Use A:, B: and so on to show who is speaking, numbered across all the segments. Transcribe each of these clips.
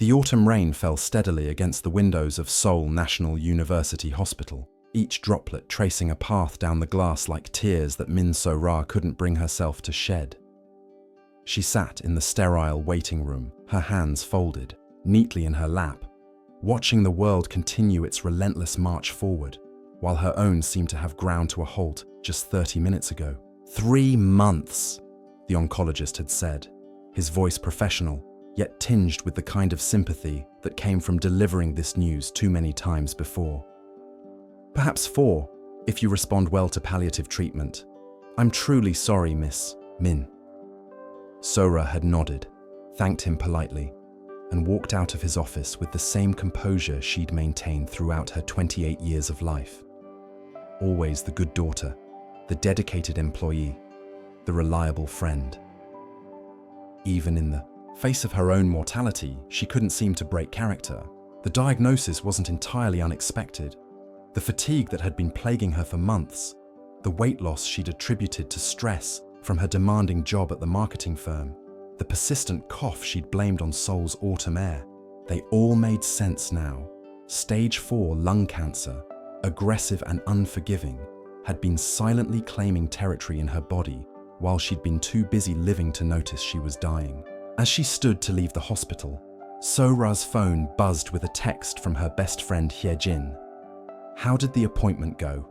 A: The autumn rain fell steadily against the windows of Seoul National University Hospital, each droplet tracing a path down the glass like tears that Min So-ra couldn't bring herself to shed. She sat in the sterile waiting room, her hands folded, neatly in her lap, watching the world continue its relentless march forward, while her own seemed to have ground to a halt just 30 minutes ago. 3 months, the oncologist had said, his voice professional, yet tinged with the kind of sympathy that came from delivering this news too many times before. Perhaps 4, if you respond well to palliative treatment. I'm truly sorry, Miss Min. So-ra had nodded, thanked him politely, and walked out of his office with the same composure she'd maintained throughout her 28 years of life. Always the good daughter, the dedicated employee, the reliable friend. Even in the face of her own mortality, she couldn't seem to break character. The diagnosis wasn't entirely unexpected. The fatigue that had been plaguing her for months, the weight loss she'd attributed to stress from her demanding job at the marketing firm, the persistent cough she'd blamed on Seoul's autumn air, they all made sense now. Stage 4 lung cancer, aggressive and unforgiving, had been silently claiming territory in her body while she'd been too busy living to notice she was dying. As she stood to leave the hospital, So-ra's phone buzzed with a text from her best friend Hye-jin. How did the appointment go?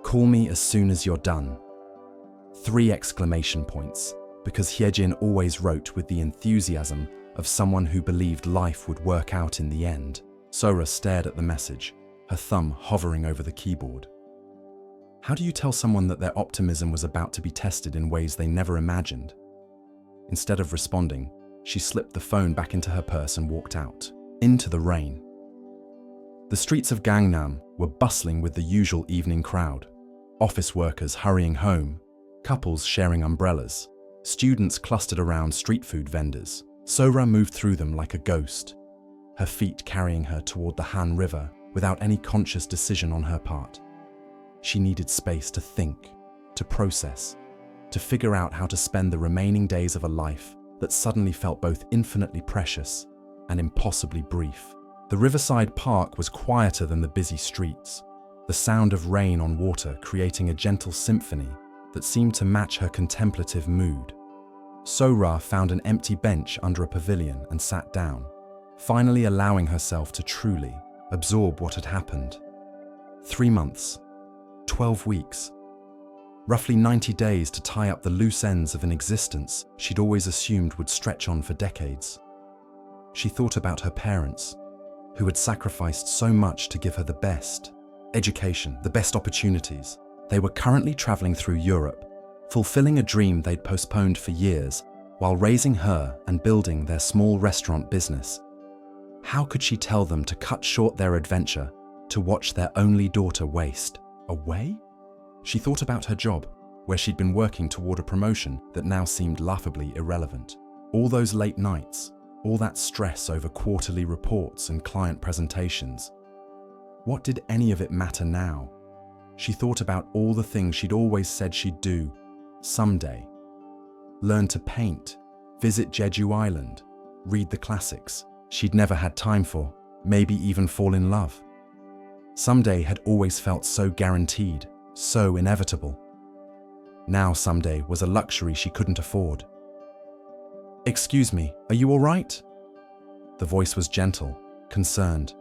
A: Call me as soon as you're done. 3 exclamation points, because Hye-jin always wrote with the enthusiasm of someone who believed life would work out in the end. So-ra stared at the message, her thumb hovering over the keyboard. How do you tell someone that their optimism was about to be tested in ways they never imagined? Instead of responding, she slipped the phone back into her purse and walked out, into the rain. The streets of Gangnam were bustling with the usual evening crowd. Office workers hurrying home, couples sharing umbrellas, students clustered around street food vendors. So-ra moved through them like a ghost, her feet carrying her toward the Han River without any conscious decision on her part. She needed space to think, to process, to figure out how to spend the remaining days of a life that suddenly felt both infinitely precious and impossibly brief. The riverside park was quieter than the busy streets, the sound of rain on water creating a gentle symphony that seemed to match her contemplative mood. So-ra found an empty bench under a pavilion and sat down, finally allowing herself to truly absorb what had happened. 3 months, 12 weeks, roughly 90 days to tie up the loose ends of an existence she'd always assumed would stretch on for decades. She thought about her parents, who had sacrificed so much to give her the best education, the best opportunities. They were currently traveling through Europe, fulfilling a dream they'd postponed for years, while raising her and building their small restaurant business. How could she tell them to cut short their adventure to watch their only daughter waste away? She thought about her job, where she'd been working toward a promotion that now seemed laughably irrelevant. All those late nights, all that stress over quarterly reports and client presentations. What did any of it matter now? She thought about all the things she'd always said she'd do someday. Learn to paint, visit Jeju Island, read the classics she'd never had time for, maybe even fall in love. Someday had always felt so guaranteed, so inevitable. Now someday was a luxury she couldn't afford. "Excuse me, are you all right?" The voice was gentle, concerned,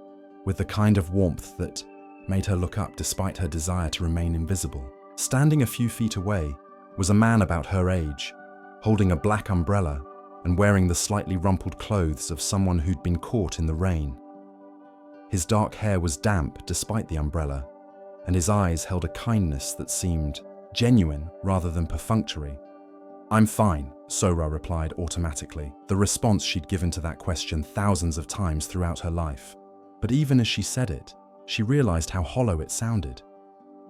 A: with the kind of warmth that made her look up despite her desire to remain invisible. Standing a few feet away was a man about her age, holding a black umbrella and wearing the slightly rumpled clothes of someone who'd been caught in the rain. His dark hair was damp despite the umbrella, and his eyes held a kindness that seemed genuine rather than perfunctory. "I'm fine," So-ra replied automatically, the response she'd given to that question thousands of times throughout her life. But even as she said it, she realized how hollow it sounded.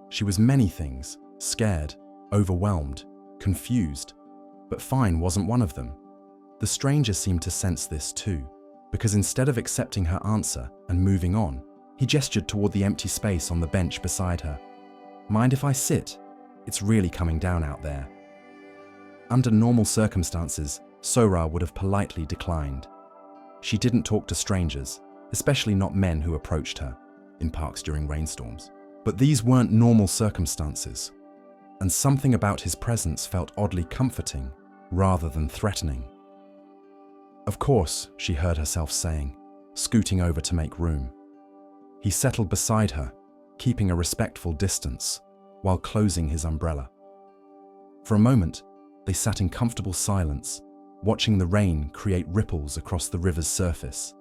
A: She was many things, scared, overwhelmed, confused, but fine wasn't one of them. The stranger seemed to sense this too, because instead of accepting her answer and moving on, he gestured toward the empty space on the bench beside her. "Mind if I sit? It's really coming down out there." Under normal circumstances, So-ra would have politely declined. She didn't talk to strangers, especially not men who approached her in parks during rainstorms. But these weren't normal circumstances, and something about his presence felt oddly comforting rather than threatening. "Of course," she heard herself saying, scooting over to make room. He settled beside her, keeping a respectful distance, while closing his umbrella. For a moment, they sat in comfortable silence, watching the rain create ripples across the river's surface.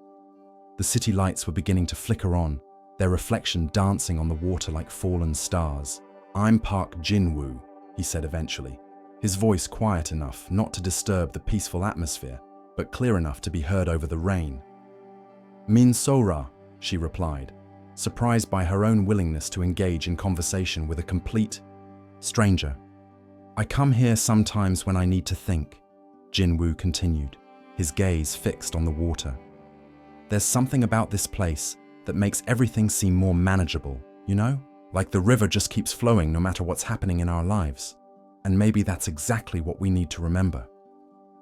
A: The city lights were beginning to flicker on, their reflection dancing on the water like fallen stars. "I'm Park Jin-woo," he said eventually, his voice quiet enough not to disturb the peaceful atmosphere, but clear enough to be heard over the rain. "Min So-ra," she replied, surprised by her own willingness to engage in conversation with a complete stranger. "I come here sometimes when I need to think," Jin-woo continued, his gaze fixed on the water. "There's something about this place that makes everything seem more manageable, you know? Like the river just keeps flowing no matter what's happening in our lives. And maybe that's exactly what we need to remember."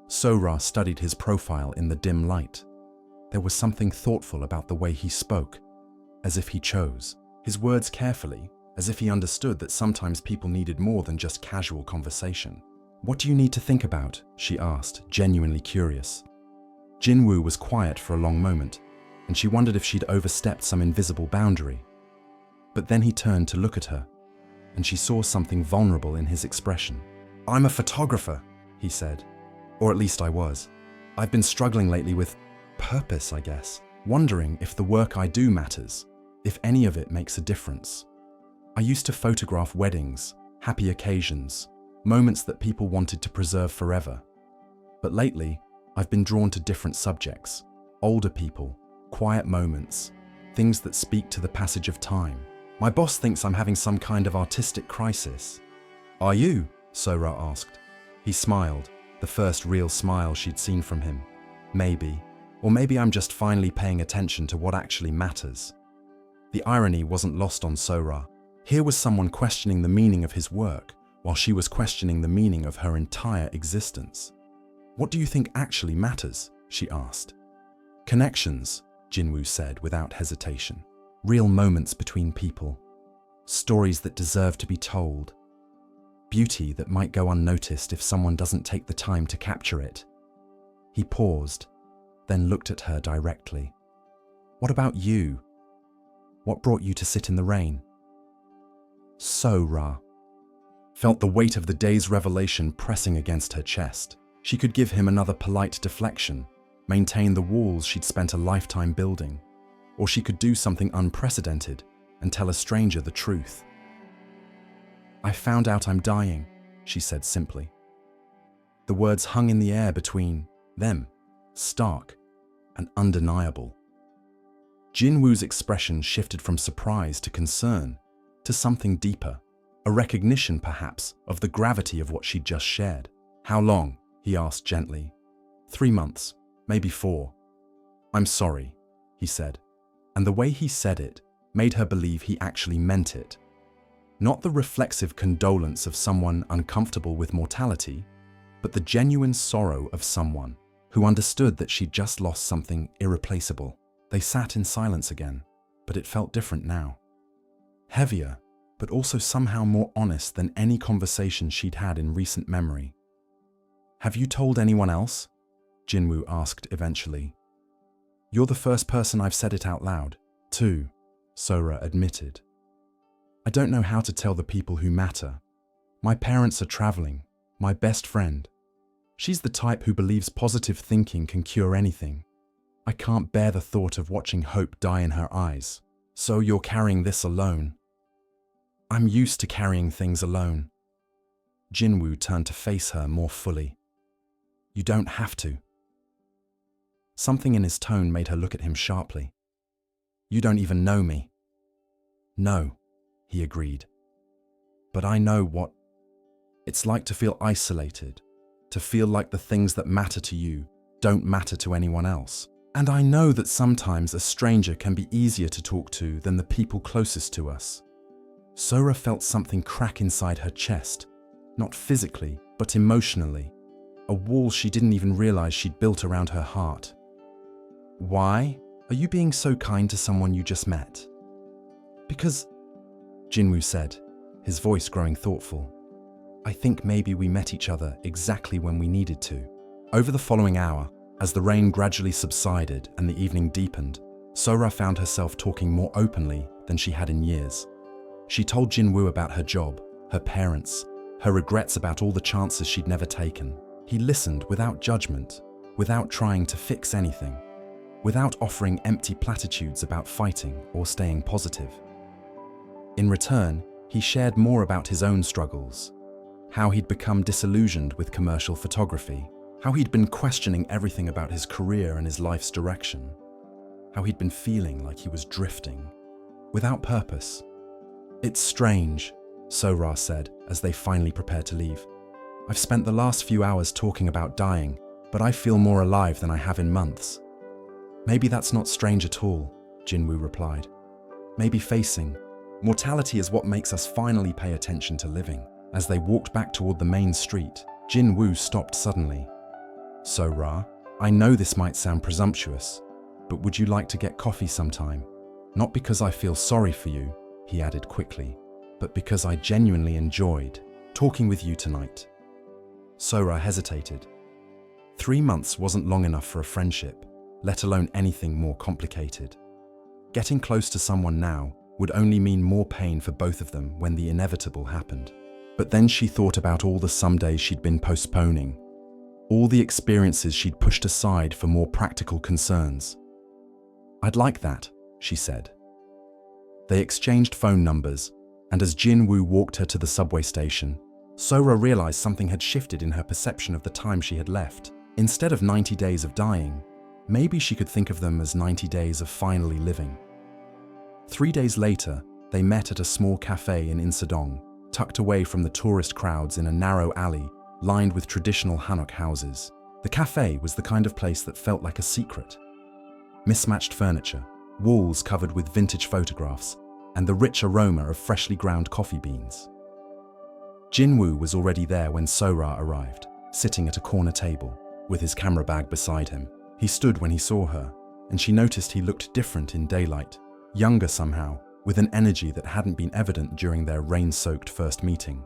A: So-ra studied his profile in the dim light. There was something thoughtful about the way he spoke, as if he chose his words carefully, as if he understood that sometimes people needed more than just casual conversation. "What do you need to think about?" she asked, genuinely curious. Jin-woo was quiet for a long moment, and she wondered if she'd overstepped some invisible boundary. But then he turned to look at her, and she saw something vulnerable in his expression. "I'm a photographer," he said. "Or at least I was. I've been struggling lately with purpose, I guess. Wondering if the work I do matters, if any of it makes a difference. I used to photograph weddings, happy occasions, moments that people wanted to preserve forever. But lately, I've been drawn to different subjects, older people, quiet moments, things that speak to the passage of time. My boss thinks I'm having some kind of artistic crisis." "Are you?" So-ra asked. He smiled, the first real smile she'd seen from him. "Maybe. Or maybe I'm just finally paying attention to what actually matters." The irony wasn't lost on So-ra. Here was someone questioning the meaning of his work, while she was questioning the meaning of her entire existence. "What do you think actually matters?" she asked. "Connections," Jin-woo said without hesitation. "Real moments between people. Stories that deserve to be told. Beauty that might go unnoticed if someone doesn't take the time to capture it." He paused, then looked at her directly. "What about you? What brought you to sit in the rain?" So-ra felt the weight of the day's revelation pressing against her chest. She could give him another polite deflection, maintain the walls she'd spent a lifetime building, or she could do something unprecedented and tell a stranger the truth. "I found out I'm dying," she said simply. The words hung in the air between them, stark and undeniable. Jin-woo's expression shifted from surprise to concern, to something deeper, a recognition perhaps of the gravity of what she'd just shared. "How long?" he asked gently. 3 months, maybe 4. "I'm sorry," he said, and the way he said it made her believe he actually meant it. Not the reflexive condolence of someone uncomfortable with mortality, but the genuine sorrow of someone who understood that she'd just lost something irreplaceable. They sat in silence again, but it felt different now. Heavier, but also somehow more honest than any conversation she'd had in recent memory. "Have you told anyone else?" Jin-woo asked eventually. "You're the first person I've said it out loud, too," So-ra admitted. "I don't know how to tell the people who matter. My parents are traveling, my best friend. She's the type who believes positive thinking can cure anything. I can't bear the thought of watching hope die in her eyes. So you're carrying this alone." "I'm used to carrying things alone." Jin-woo turned to face her more fully. "You don't have to." Something in his tone made her look at him sharply. "You don't even know me." "No," he agreed. "But I know what it's like to feel isolated, to feel like the things that matter to you don't matter to anyone else. And I know that sometimes a stranger can be easier to talk to than the people closest to us." So-ra felt something crack inside her chest, not physically, but emotionally, a wall she didn't even realize she'd built around her heart. Why are you being so kind to someone you just met? Because, Jinwoo said, his voice growing thoughtful, I think maybe we met each other exactly when we needed to. Over the following hour, as the rain gradually subsided and the evening deepened, Sora found herself talking more openly than she had in years. She told Jinwoo about her job, her parents, her regrets about all the chances she'd never taken. He listened without judgment, without trying to fix anything, without offering empty platitudes about fighting or staying positive. In return, he shared more about his own struggles, how he'd become disillusioned with commercial photography, how he'd been questioning everything about his career and his life's direction, how he'd been feeling like he was drifting, without purpose. It's strange, Sora said as they finally prepared to leave. I've spent the last few hours talking about dying, but I feel more alive than I have in months. Maybe that's not strange at all, Jinwoo replied. Maybe facing mortality is what makes us finally pay attention to living. As they walked back toward the main street, Jinwoo stopped suddenly. Sora, I know this might sound presumptuous, but would you like to get coffee sometime? Not because I feel sorry for you, he added quickly, but because I genuinely enjoyed talking with you tonight. Sora hesitated. 3 months wasn't long enough for a friendship, let alone anything more complicated. Getting close to someone now would only mean more pain for both of them when the inevitable happened. But then she thought about all the somedays she'd been postponing, all the experiences she'd pushed aside for more practical concerns. I'd like that, she said. They exchanged phone numbers, and as Jinwoo walked her to the subway station, Sora realized something had shifted in her perception of the time she had left. Instead of 90 days of dying, maybe she could think of them as 90 days of finally living. 3 days later, they met at a small cafe in Insadong, tucked away from the tourist crowds in a narrow alley lined with traditional hanok houses. The cafe was the kind of place that felt like a secret. Mismatched furniture, walls covered with vintage photographs, and the rich aroma of freshly ground coffee beans. Jinwoo was already there when Sora arrived, sitting at a corner table, with his camera bag beside him. He stood when he saw her, and she noticed he looked different in daylight, younger somehow, with an energy that hadn't been evident during their rain-soaked first meeting.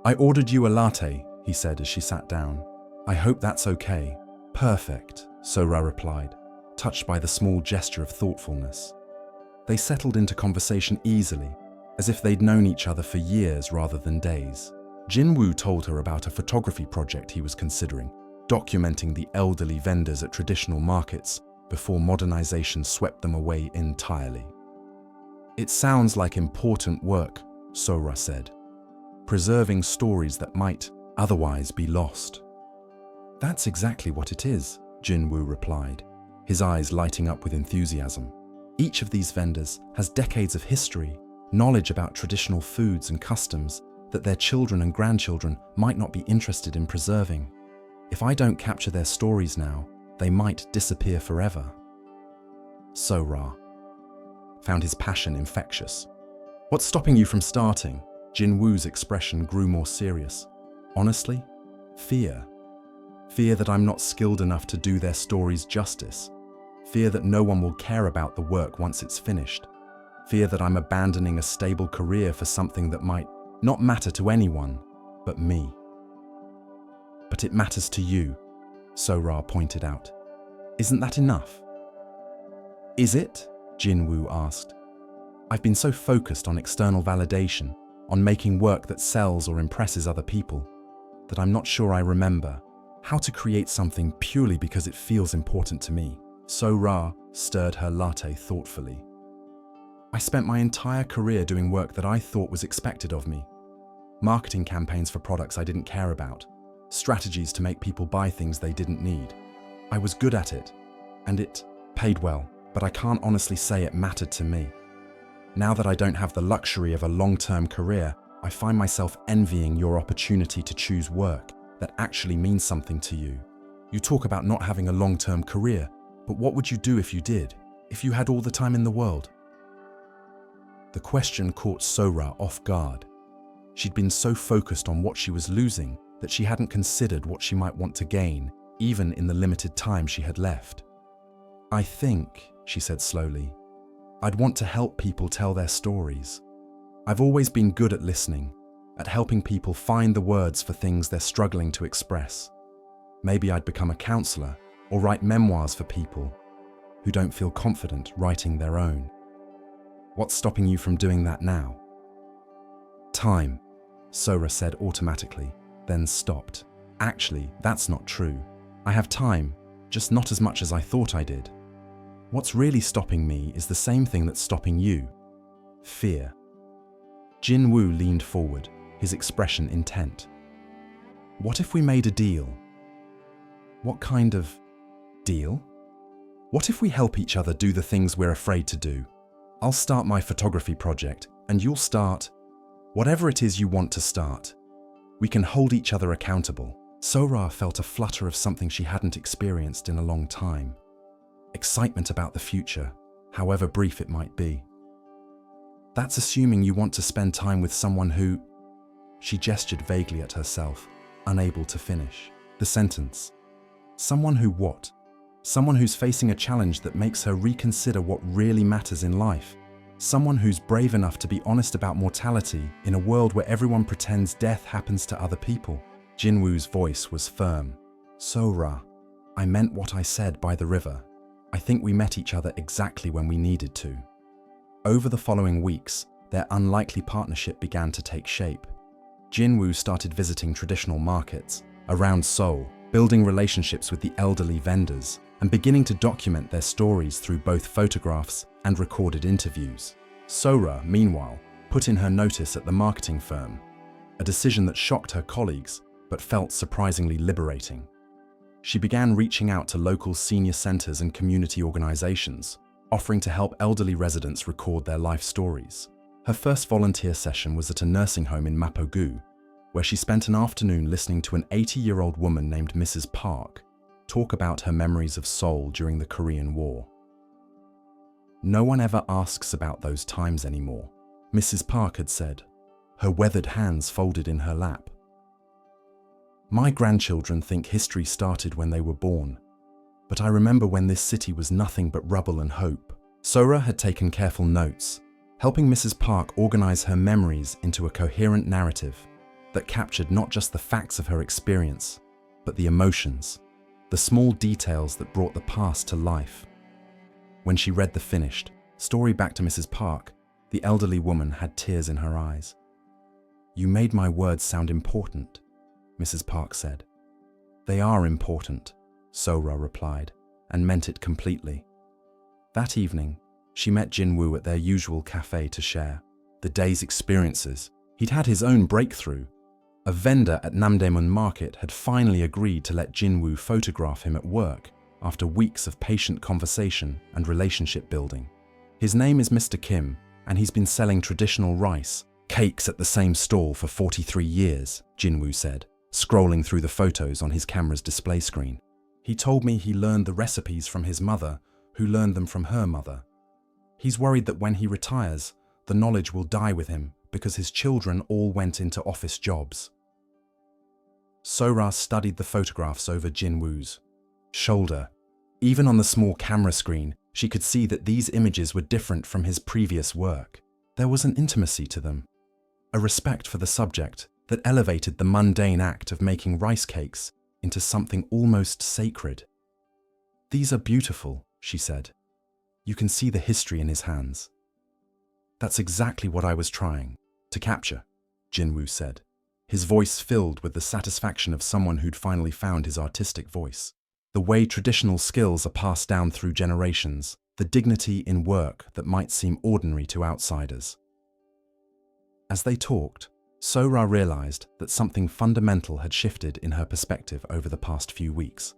A: I ordered you a latte, he said as she sat down. I hope that's okay. Perfect, Sora replied, touched by the small gesture of thoughtfulness. They settled into conversation easily, as if they'd known each other for years rather than days. Jinwoo told her about a photography project he was considering, documenting the elderly vendors at traditional markets before modernization swept them away entirely. It sounds like important work, Sora said, preserving stories that might otherwise be lost. That's exactly what it is, Jinwoo replied, his eyes lighting up with enthusiasm. Each of these vendors has decades of history, knowledge about traditional foods and customs that their children and grandchildren might not be interested in preserving. If I don't capture their stories now, they might disappear forever. Sora found his passion infectious. What's stopping you from starting? Jinwoo's expression grew more serious. Honestly, fear. Fear that I'm not skilled enough to do their stories justice. Fear that no one will care about the work once it's finished. Fear that I'm abandoning a stable career for something that might not matter to anyone but me. But it matters to you, Sora pointed out. Isn't that enough? Is it? Jinwoo asked. I've been so focused on external validation, on making work that sells or impresses other people, that I'm not sure I remember how to create something purely because it feels important to me. Sora stirred her latte thoughtfully. I spent my entire career doing work that I thought was expected of me. Marketing campaigns for products I didn't care about. Strategies to make people buy things they didn't need. I was good at it, and it paid well, but I can't honestly say it mattered to me. Now that I don't have the luxury of a long-term career, I find myself envying your opportunity to choose work that actually means something to you. You talk about not having a long-term career, but what would you do if you did, if you had all the time in the world? The question caught Sora off guard. She'd been so focused on what she was losing that she hadn't considered what she might want to gain, even in the limited time she had left. I think, she said slowly, I'd want to help people tell their stories. I've always been good at listening, at helping people find the words for things they're struggling to express. Maybe I'd become a counselor or write memoirs for people who don't feel confident writing their own. What's stopping you from doing that now? Time, Sora said automatically, then stopped. Actually, that's not true. I have time, just not as much as I thought I did. What's really stopping me is the same thing that's stopping you. Fear. Jinwoo leaned forward, his expression intent. What if we made a deal? What kind of deal? What if we help each other do the things we're afraid to do? I'll start my photography project, and you'll start whatever it is you want to start. We can hold each other accountable. Sora felt a flutter of something she hadn't experienced in a long time. Excitement about the future, however brief it might be. That's assuming you want to spend time with someone who... She gestured vaguely at herself, unable to finish the sentence. Someone who what? Someone who's facing a challenge that makes her reconsider what really matters in life. Someone who's brave enough to be honest about mortality in a world where everyone pretends death happens to other people. Jinwoo's voice was firm. Sora, I meant what I said by the river. I think we met each other exactly when we needed to. Over the following weeks, their unlikely partnership began to take shape. Jinwoo started visiting traditional markets around Seoul, building relationships with the elderly vendors, and beginning to document their stories through both photographs and recorded interviews. Sora, meanwhile, put in her notice at the marketing firm, a decision that shocked her colleagues but felt surprisingly liberating. She began reaching out to local senior centers and community organizations, offering to help elderly residents record their life stories. Her first volunteer session was at a nursing home in Mapogu, where she spent an afternoon listening to an 80-year-old woman named Mrs. Park talk about her memories of Seoul during the Korean War. No one ever asks about those times anymore, Mrs. Park had said, her weathered hands folded in her lap. My grandchildren think history started when they were born, but I remember when this city was nothing but rubble and hope. Sora had taken careful notes, helping Mrs. Park organize her memories into a coherent narrative that captured not just the facts of her experience, but the emotions, the small details that brought the past to life. When she read the finished story back to Mrs. Park, the elderly woman had tears in her eyes. You made my words sound important, Mrs. Park said. They are important, Sora replied, and meant it completely. That evening, she met Jinwoo at their usual cafe to share the day's experiences. He'd had his own breakthrough. A vendor at Namdaemun Market had finally agreed to let Jinwoo photograph him at work after weeks of patient conversation and relationship building. His name is Mr. Kim, and he's been selling traditional rice cakes at the same stall for 43 years, Jinwoo said, scrolling through the photos on his camera's display screen. He told me he learned the recipes from his mother, who learned them from her mother. He's worried that when he retires, the knowledge will die with him because his children all went into office jobs. Sora studied the photographs over Jinwoo's shoulder. Even on the small camera screen, she could see that these images were different from his previous work. There was an intimacy to them, a respect for the subject that elevated the mundane act of making rice cakes into something almost sacred. These are beautiful, she said. You can see the history in his hands. That's exactly what I was trying to capture, Jinwoo said, his voice filled with the satisfaction of someone who'd finally found his artistic voice. The way traditional skills are passed down through generations, the dignity in work that might seem ordinary to outsiders. As they talked, Sora realized that something fundamental had shifted in her perspective over the past few weeks.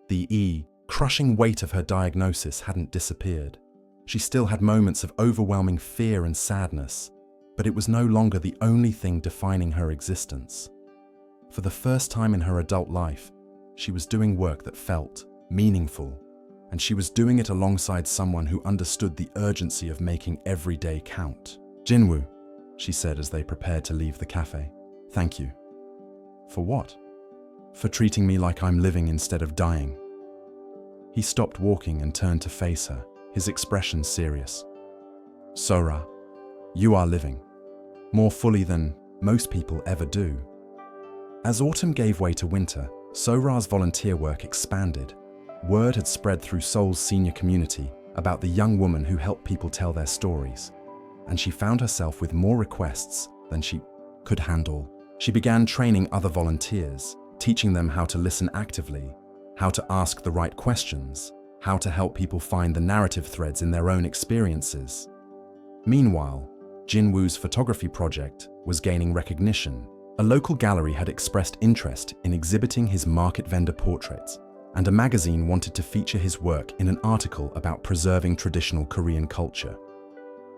A: The crushing weight of her diagnosis hadn't disappeared. She still had moments of overwhelming fear and sadness, but it was no longer the only thing defining her existence. For the first time in her adult life, she was doing work that felt meaningful, and she was doing it alongside someone who understood the urgency of making every day count. Jinwoo, she said as they prepared to leave the cafe. Thank you. For what? For treating me like I'm living instead of dying. He stopped walking and turned to face her, his expression serious. "Sora, you are living, more fully than most people ever do." As autumn gave way to winter, Sora's volunteer work expanded. Word had spread through Seoul's senior community about the young woman who helped people tell their stories, and she found herself with more requests than she could handle. She began training other volunteers, teaching them how to listen actively, how to ask the right questions, how to help people find the narrative threads in their own experiences. Meanwhile, Jinwoo's photography project was gaining recognition. A local gallery had expressed interest in exhibiting his market vendor portraits, and a magazine wanted to feature his work in an article about preserving traditional Korean culture.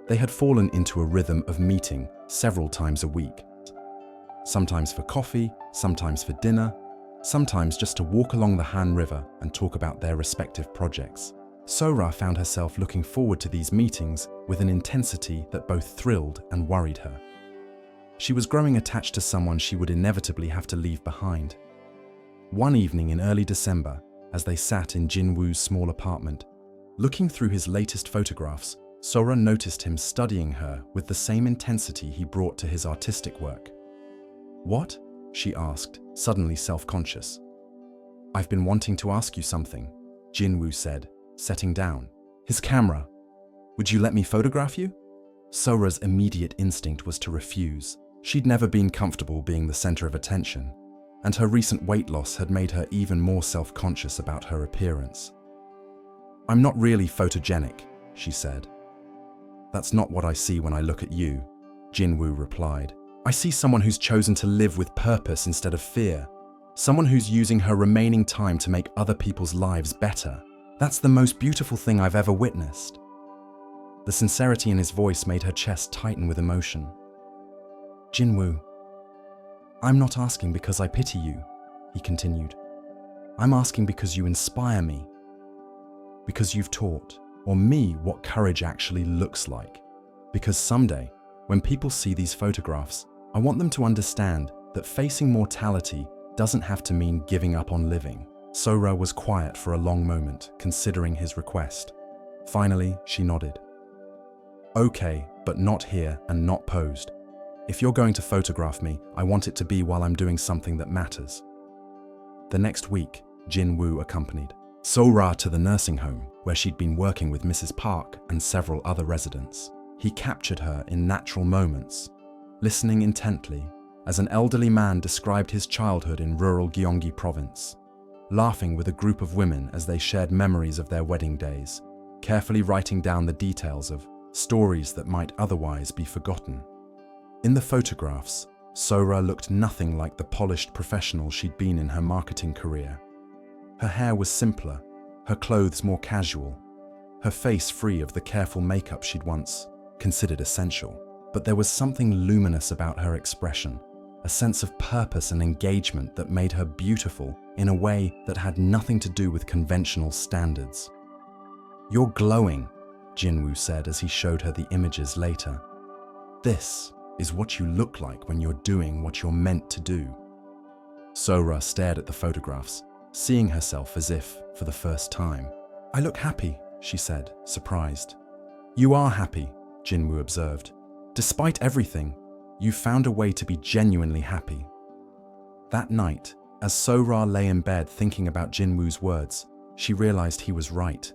A: They had fallen into a rhythm of meeting several times a week, sometimes for coffee, sometimes for dinner, sometimes just to walk along the Han River and talk about their respective projects. Sora found herself looking forward to these meetings with an intensity that both thrilled and worried her. She was growing attached to someone she would inevitably have to leave behind. One evening in early December, as they sat in Jinwoo's small apartment, looking through his latest photographs, Sora noticed him studying her with the same intensity he brought to his artistic work. "What?" she asked, suddenly self-conscious. "I've been wanting to ask you something," Jinwoo said, setting down his camera. "Would you let me photograph you?" Sora's immediate instinct was to refuse. She'd never been comfortable being the center of attention, and her recent weight loss had made her even more self-conscious about her appearance. "I'm not really photogenic," she said. "That's not what I see when I look at you," Jinwoo replied. "I see someone who's chosen to live with purpose instead of fear. Someone who's using her remaining time to make other people's lives better. That's the most beautiful thing I've ever witnessed." The sincerity in his voice made her chest tighten with emotion. "Jinwoo, I'm not asking because I pity you," he continued. "I'm asking because you inspire me. Because you've taught, or me, what courage actually looks like. Because someday, when people see these photographs, I want them to understand that facing mortality doesn't have to mean giving up on living." Sora was quiet for a long moment, considering his request. Finally, she nodded. "Okay, but not here and not posed. If you're going to photograph me, I want it to be while I'm doing something that matters." The next week, Jinwoo accompanied Sora to the nursing home, where she'd been working with Mrs. Park and several other residents. He captured her in natural moments, listening intently as an elderly man described his childhood in rural Gyeonggi province, laughing with a group of women as they shared memories of their wedding days, carefully writing down the details of stories that might otherwise be forgotten. In the photographs, Sora looked nothing like the polished professional she'd been in her marketing career. Her hair was simpler, her clothes more casual, her face free of the careful makeup she'd once considered essential. But there was something luminous about her expression, a sense of purpose and engagement that made her beautiful in a way that had nothing to do with conventional standards. "You're glowing," Jinwoo said as he showed her the images later. "This is what you look like when you're doing what you're meant to do." Sora stared at the photographs, seeing herself as if for the first time. "I look happy," she said, surprised. "You are happy," Jinwoo observed. "Despite everything, you found a way to be genuinely happy." That night, as Sora lay in bed thinking about Jinwoo's words, she realized he was right.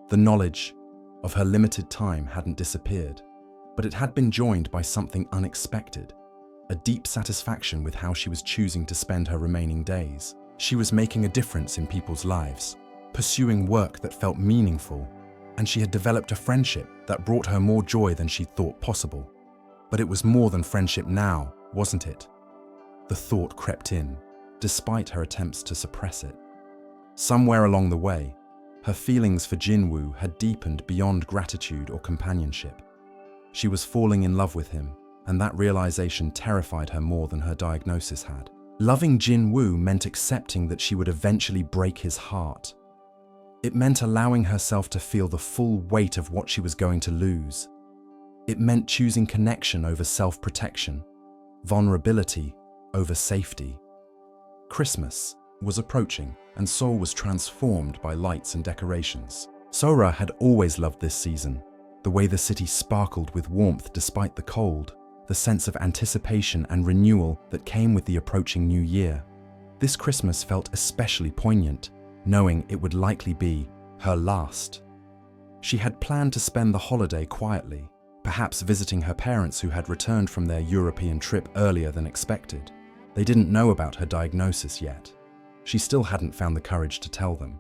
A: The knowledge of her limited time hadn't disappeared, but it had been joined by something unexpected, a deep satisfaction with how she was choosing to spend her remaining days. She was making a difference in people's lives, pursuing work that felt meaningful, and she had developed a friendship that brought her more joy than she'd thought possible. But it was more than friendship now, wasn't it? The thought crept in, despite her attempts to suppress it. Somewhere along the way, her feelings for Jinwoo had deepened beyond gratitude or companionship. She was falling in love with him, and that realization terrified her more than her diagnosis had. Loving Jinwoo meant accepting that she would eventually break his heart. It meant allowing herself to feel the full weight of what she was going to lose. It meant choosing connection over self-protection, vulnerability over safety. Christmas, was approaching, and Seoul was transformed by lights and decorations. Sora had always loved this season, the way the city sparkled with warmth despite the cold, the sense of anticipation and renewal that came with the approaching new year. This Christmas felt especially poignant, knowing it would likely be her last. She had planned to spend the holiday quietly, perhaps visiting her parents who had returned from their European trip earlier than expected. They didn't know about her diagnosis yet. She still hadn't found the courage to tell them.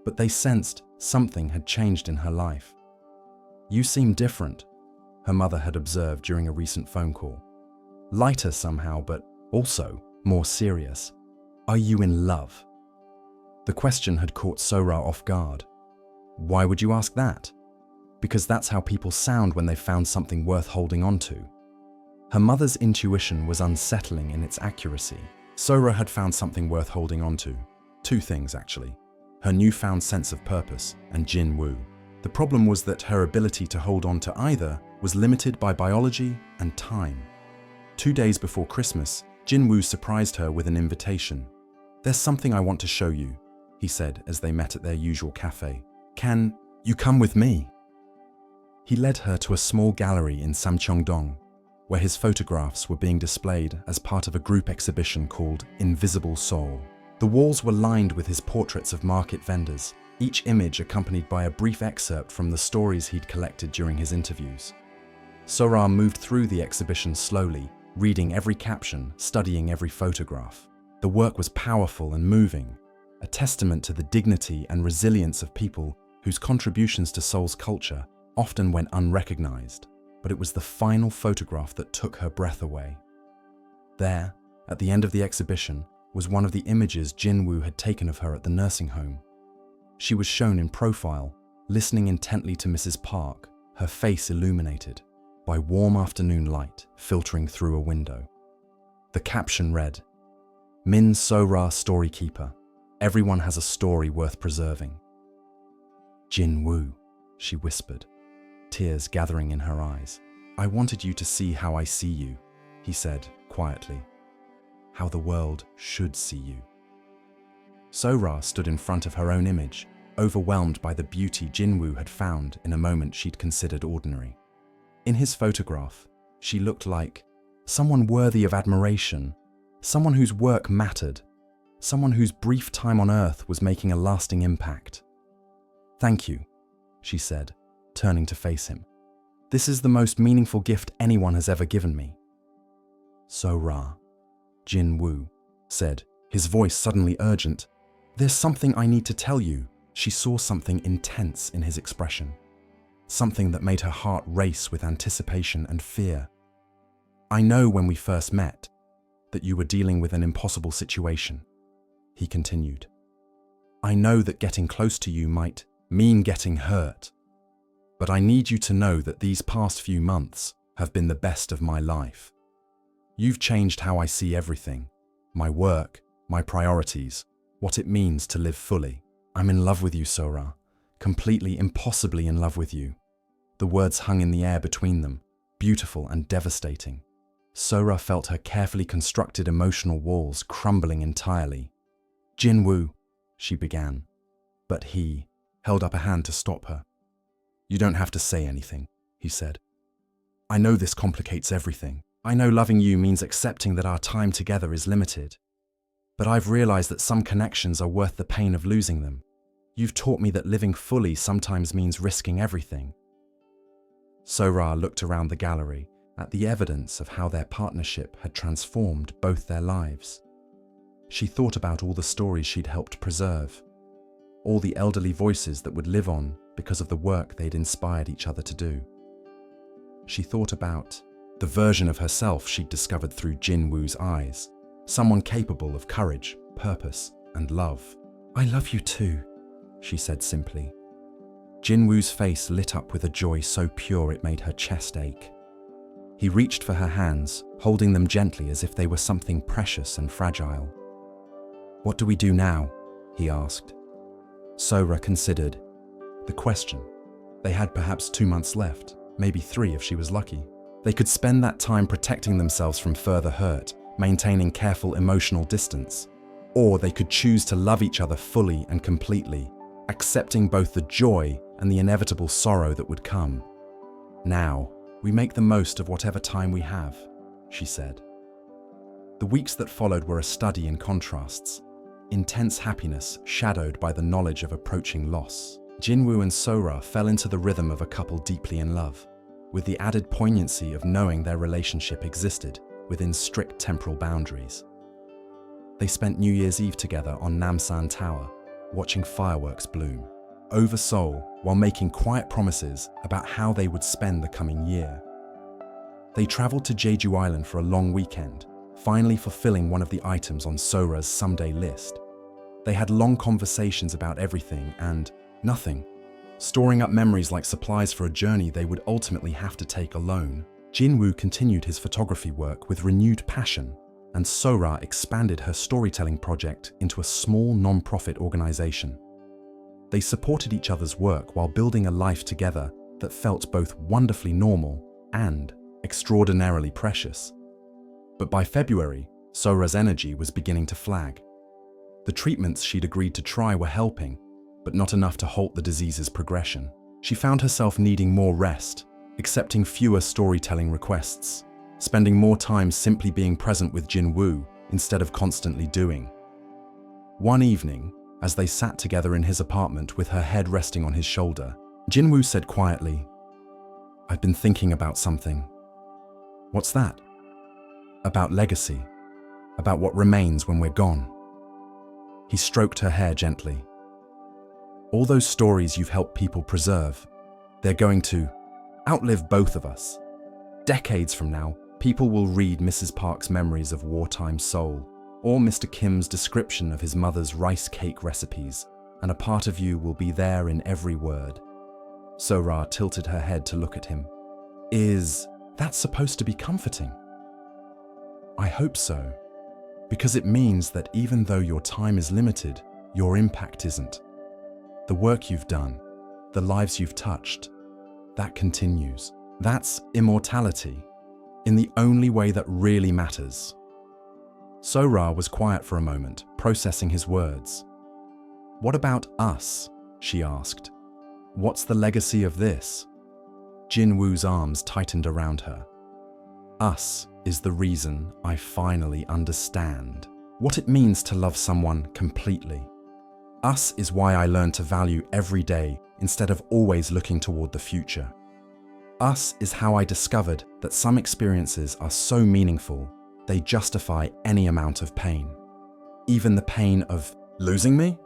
A: But they sensed something had changed in her life. "You seem different," her mother had observed during a recent phone call. "Lighter somehow, but also more serious. Are you in love?" The question had caught Sora off guard. Why would you ask that? Because that's how people sound when they've found something worth holding on to. Her mother's intuition was unsettling in its accuracy. Sora had found something worth holding on to. Two things, actually. Her newfound sense of purpose and Jin Woo. The problem was that her ability to hold on to either was limited by biology and time. 2 days before Christmas, Jin Woo surprised her with an invitation. "There's something I want to show you," he said as they met at their usual cafe. "Can you come with me?" He led her to a small gallery in Samcheongdong, where his photographs were being displayed as part of a group exhibition called Invisible Seoul. The walls were lined with his portraits of market vendors, each image accompanied by a brief excerpt from the stories he'd collected during his interviews. Sora moved through the exhibition slowly, reading every caption, studying every photograph. The work was powerful and moving, a testament to the dignity and resilience of people whose contributions to Seoul's culture often went unrecognized. But it was the final photograph that took her breath away. There, at the end of the exhibition, was one of the images Jin Woo had taken of her at the nursing home. She was shown in profile, listening intently to Mrs. Park, her face illuminated by warm afternoon light filtering through a window. The caption read, "Min So-ra Storykeeper. Everyone has a story worth preserving." "Jin Woo," she whispered, tears gathering in her eyes. "I wanted you to see how I see you," he said quietly. "How the world should see you." So-ra stood in front of her own image, overwhelmed by the beauty Jin Woo had found in a moment she'd considered ordinary. In his photograph, she looked like someone worthy of admiration, someone whose work mattered, someone whose brief time on Earth was making a lasting impact. "Thank you," she said, turning to face him. "This is the most meaningful gift anyone has ever given me." "So-ra," Jin Woo said, his voice suddenly urgent. "There's something I need to tell you." She saw something intense in his expression, something that made her heart race with anticipation and fear. "I know when we first met that you were dealing with an impossible situation," he continued. "I know that getting close to you might mean getting hurt. But I need you to know that these past few months have been the best of my life. You've changed how I see everything, my work, my priorities, what it means to live fully. I'm in love with you, Sora, completely, impossibly in love with you." The words hung in the air between them, beautiful and devastating. Sora felt her carefully constructed emotional walls crumbling entirely. "Jin Woo," she began, but he held up a hand to stop her. "You don't have to say anything," he said. "I know this complicates everything. I know loving you means accepting that our time together is limited. But I've realized that some connections are worth the pain of losing them. You've taught me that living fully sometimes means risking everything." Sora looked around the gallery at the evidence of how their partnership had transformed both their lives. She thought about all the stories she'd helped preserve, all the elderly voices that would live on because of the work they'd inspired each other to do. She thought about the version of herself she'd discovered through Jin Woo's eyes, someone capable of courage, purpose, and love. "I love you too," she said simply. Jin Woo's face lit up with a joy so pure it made her chest ache. He reached for her hands, holding them gently as if they were something precious and fragile. "What do we do now?" he asked. Sora considered the question. They had perhaps 2 months left, maybe 3 if she was lucky. They could spend that time protecting themselves from further hurt, maintaining careful emotional distance. Or they could choose to love each other fully and completely, accepting both the joy and the inevitable sorrow that would come. Now, we make the most of whatever time we have, she said. The weeks that followed were a study in contrasts. Intense happiness shadowed by the knowledge of approaching loss. Jinwoo and Sora fell into the rhythm of a couple deeply in love, with the added poignancy of knowing their relationship existed within strict temporal boundaries. They spent New Year's Eve together on Namsan Tower, watching fireworks bloom over Seoul while making quiet promises about how they would spend the coming year. They traveled to Jeju Island for a long weekend, finally fulfilling one of the items on Sora's someday list. They had long conversations about everything and nothing, storing up memories like supplies for a journey they would ultimately have to take alone. Jinwoo continued his photography work with renewed passion, and Sora expanded her storytelling project into a small non-profit organization. They supported each other's work while building a life together that felt both wonderfully normal and extraordinarily precious. But by February, Sora's energy was beginning to flag. The treatments she'd agreed to try were helping, but not enough to halt the disease's progression. She found herself needing more rest, accepting fewer storytelling requests, spending more time simply being present with Jinwoo instead of constantly doing. One evening, as they sat together in his apartment with her head resting on his shoulder, Jinwoo said quietly, "I've been thinking about something." "What's that?" "About legacy, about what remains when we're gone." He stroked her hair gently. "All those stories you've helped people preserve, they're going to outlive both of us. Decades from now, people will read Mrs. Park's memories of wartime Seoul, or Mr. Kim's description of his mother's rice cake recipes, and a part of you will be there in every word." Sora tilted her head to look at him. "Is that supposed to be comforting?" "I hope so, because it means that even though your time is limited, your impact isn't. The work you've done, the lives you've touched, that continues. That's immortality, in the only way that really matters." Sora was quiet for a moment, processing his words. "What about us?" she asked. "What's the legacy of this?" Jinwoo's arms tightened around her. "Us is the reason I finally understand what it means to love someone completely. Us is why I learn to value every day instead of always looking toward the future. Us is how I discovered that some experiences are so meaningful, they justify any amount of pain. Even the pain of losing me?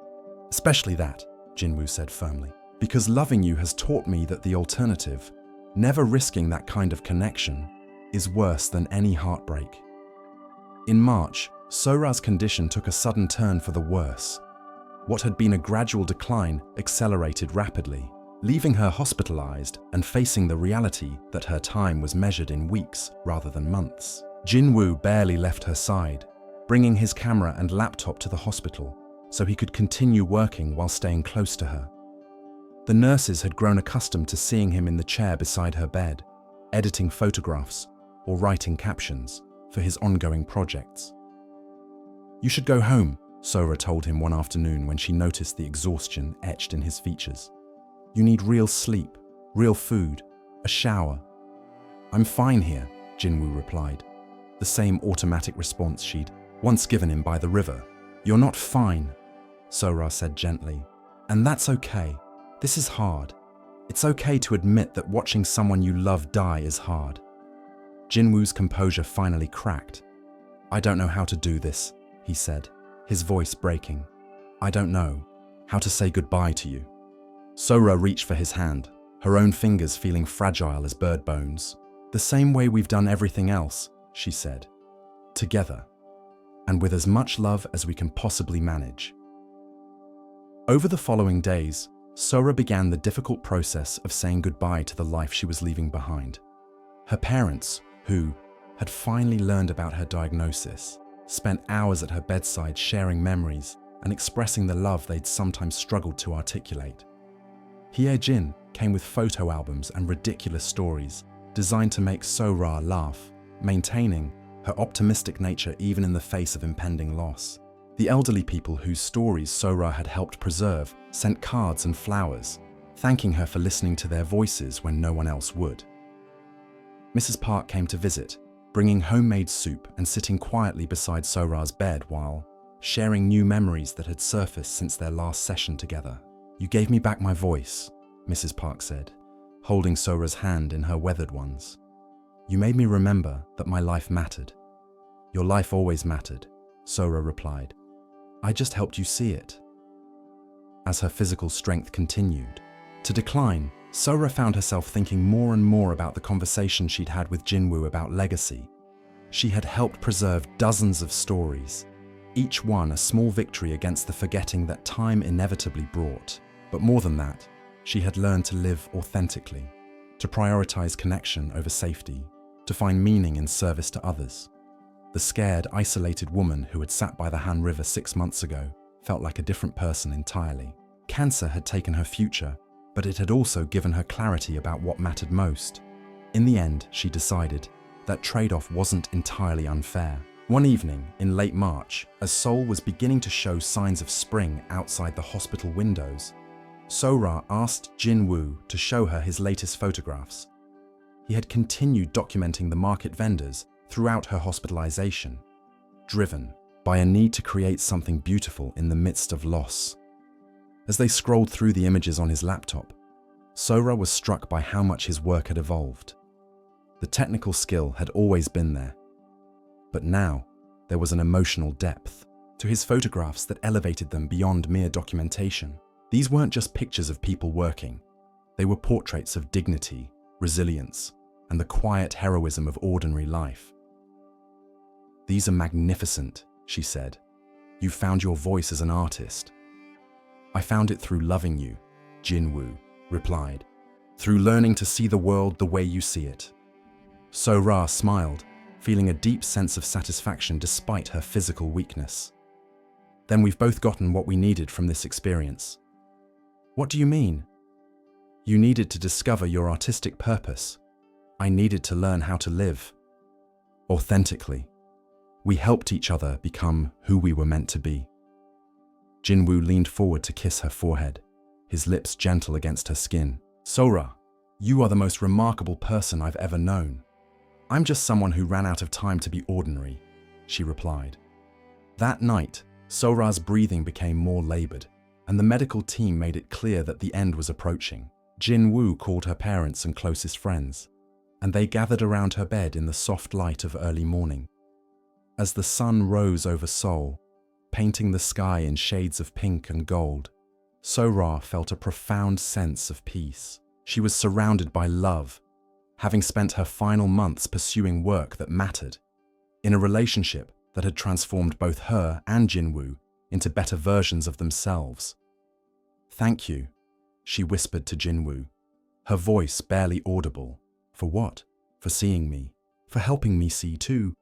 A: Especially that," Jinwoo said firmly, "because loving you has taught me that the alternative, never risking that kind of connection, is worse than any heartbreak." In March, Sora's condition took a sudden turn for the worse. What had been a gradual decline accelerated rapidly, leaving her hospitalized and facing the reality that her time was measured in weeks rather than months. Jinwoo barely left her side, bringing his camera and laptop to the hospital so he could continue working while staying close to her. The nurses had grown accustomed to seeing him in the chair beside her bed, editing photographs or writing captions for his ongoing projects. "You should go home," Sora told him one afternoon when she noticed the exhaustion etched in his features. "You need real sleep, real food, a shower." "I'm fine here," Jinwoo replied, the same automatic response she'd once given him by the river. "You're not fine," Sora said gently, "and that's okay. This is hard. It's okay to admit that watching someone you love die is hard." Jinwoo's composure finally cracked. "I don't know how to do this," he said, his voice breaking. "I don't know how to say goodbye to you." Sora reached for his hand, her own fingers feeling fragile as bird bones. "The same way we've done everything else," she said. "Together, and with as much love as we can possibly manage." Over the following days, Sora began the difficult process of saying goodbye to the life she was leaving behind. Her parents, who had finally learned about her diagnosis, spent hours at her bedside sharing memories and expressing the love they'd sometimes struggled to articulate. Hye-jin came with photo albums and ridiculous stories designed to make Sora laugh, maintaining her optimistic nature even in the face of impending loss. The elderly people whose stories Sora had helped preserve sent cards and flowers, thanking her for listening to their voices when no one else would. Mrs. Park came to visit, bringing homemade soup and sitting quietly beside Sora's bed while sharing new memories that had surfaced since their last session together. "You gave me back my voice," Mrs. Park said, holding Sora's hand in her weathered ones. "You made me remember that my life mattered." "Your life always mattered," Sora replied. "I just helped you see it." As her physical strength continued to decline, Sora found herself thinking more and more about the conversation she'd had with Jinwoo about legacy. She had helped preserve dozens of stories, each one a small victory against the forgetting that time inevitably brought. But more than that, she had learned to live authentically, to prioritize connection over safety, to find meaning in service to others. The scared, isolated woman who had sat by the Han River 6 months ago felt like a different person entirely. Cancer had taken her future, but it had also given her clarity about what mattered most. In the end, she decided that trade-off wasn't entirely unfair. One evening, in late March, as Seoul was beginning to show signs of spring outside the hospital windows, Sora asked Jinwoo to show her his latest photographs. He had continued documenting the market vendors throughout her hospitalization, driven by a need to create something beautiful in the midst of loss. As they scrolled through the images on his laptop, Sora was struck by how much his work had evolved. The technical skill had always been there, but now there was an emotional depth to his photographs that elevated them beyond mere documentation. These weren't just pictures of people working. They were portraits of dignity, resilience, and the quiet heroism of ordinary life. "These are magnificent," she said. "You found your voice as an artist." "I found it through loving you," Jinwoo replied, "through learning to see the world the way you see it." Sora smiled, feeling a deep sense of satisfaction despite her physical weakness. "Then we've both gotten what we needed from this experience." "What do you mean?" "You needed to discover your artistic purpose. I needed to learn how to live authentically. We helped each other become who we were meant to be." Jinwoo leaned forward to kiss her forehead, his lips gentle against her skin. "Sora, you are the most remarkable person I've ever known." "I'm just someone who ran out of time to be ordinary," she replied. That night, Sora's breathing became more labored, and the medical team made it clear that the end was approaching. Jinwoo called her parents and closest friends, and they gathered around her bed in the soft light of early morning. As the sun rose over Seoul, painting the sky in shades of pink and gold, Sora felt a profound sense of peace. She was surrounded by love, having spent her final months pursuing work that mattered, in a relationship that had transformed both her and Jinwoo into better versions of themselves. "Thank you," she whispered to Jinwoo, her voice barely audible. "For what?" "For seeing me, for helping me see too."